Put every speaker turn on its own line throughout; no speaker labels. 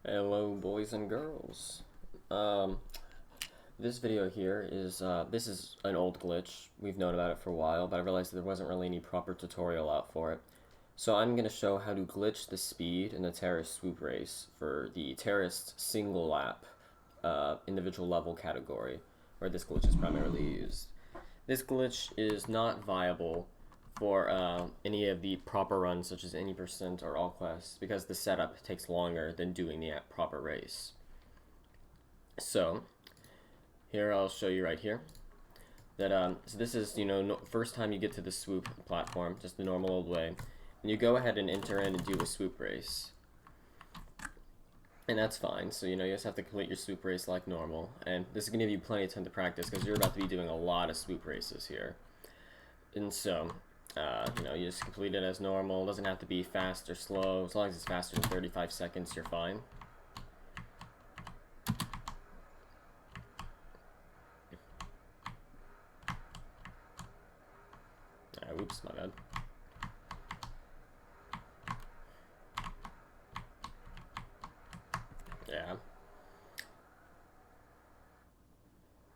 Hello, boys and girls. This video here is, this is an old glitch. We've known about it for a while, but I realized that there wasn't really any proper tutorial out for it. So I'm going to show how to glitch the speed in the Taris Swoop race for the Taris single lap individual level category, where this glitch is primarily used. This glitch is not viable for any of the proper runs, such as any percent or all quests, because the setup takes longer than doing the proper race. So here I'll show you right here that so this is, you know, first time you get to the swoop platform, just the normal old way, and you go ahead and enter in and do a swoop race, and that's fine. So you know, you just have to complete your swoop race like normal, and this is gonna give you plenty of time to practice because you're about to be doing a lot of swoop races here. And so you know, you just complete it as normal. It doesn't have to be fast or slow. As long as it's faster than 35 seconds, you're fine. Oops, my bad. Yeah.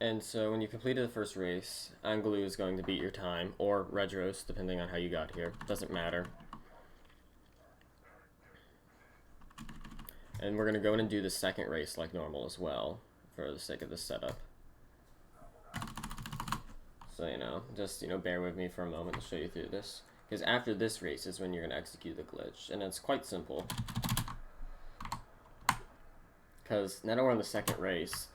And so when you completed the first race, Anglou is going to beat your time, or Redros, depending on how you got here. Doesn't matter. And we're going to go in and do the second race like normal as well, for the sake of the setup. So, you know, just, you know, bear with me for a moment to show you through this. Because after this race is when you're going to execute the glitch, and it's quite simple. Because now that we're on the second race,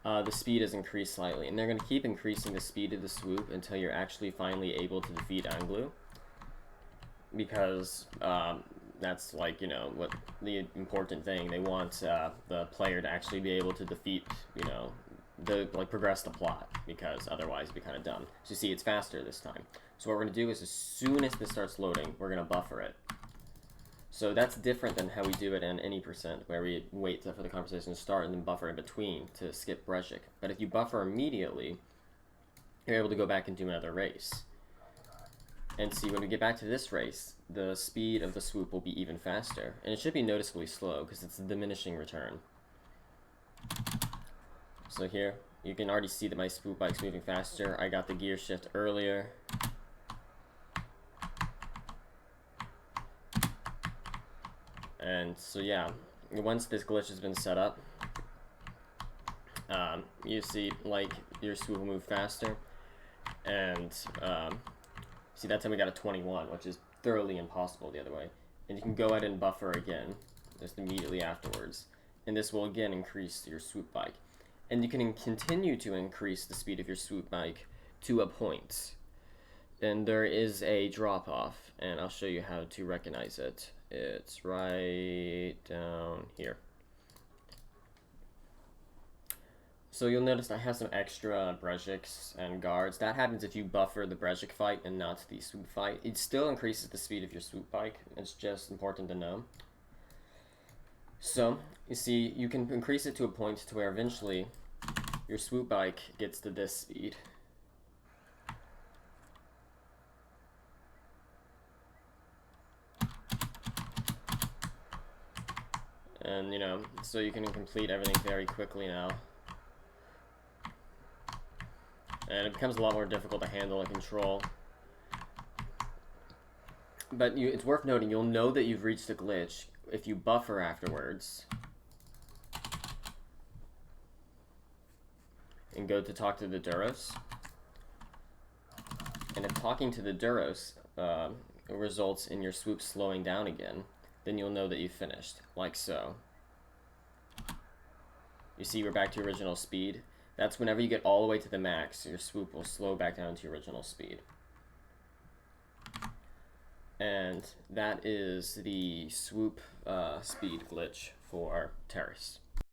the speed is increased slightly, and they're going to keep increasing the speed of the swoop until you're actually finally able to defeat Anglou. Because that's, like, you know, what the important thing. They want the player to actually be able to defeat, you know, progress the plot, because otherwise it'd be kind of dumb. So you see, it's faster this time. So what we're going to do is, as soon as this starts loading, we're going to buffer it. So that's different than how we do it in any percent, where we wait for the conversation to start and then buffer in between to skip Brejik. But if you buffer immediately, you're able to go back and do another race. And see, when we get back to this race, the speed of the swoop will be even faster. And it should be noticeably slow, because it's a diminishing return. So here, you can already see that my swoop bike's moving faster. I got the gear shift earlier. And so yeah, once this glitch has been set up, you see, like, your swoop will move faster. And see, that time we got a 21, which is thoroughly impossible the other way. And you can go ahead and buffer again, just immediately afterwards. And this will again increase your swoop bike. And you can continue to increase the speed of your swoop bike to a point. And there is a drop-off, and I'll show you how to recognize it. It's right down here. So you'll notice I have some extra Brejiks and guards. That happens if you buffer the Brejik fight and not the swoop fight. It still increases the speed of your swoop bike. It's just important to know. So, you see, you can increase it to a point to where eventually your swoop bike gets to this speed. And, you know, so you can complete everything very quickly now. And it becomes a lot more difficult to handle and control. But it's worth noting, you'll know that you've reached a glitch if you buffer afterwards. And go to talk to the Duros. And if talking to the Duros results in your swoop slowing down again, then you'll know that you've finished, like so. You see, we're back to original speed. That's whenever you get all the way to the max, your swoop will slow back down to your original speed. And that is the swoop speed glitch for Taris.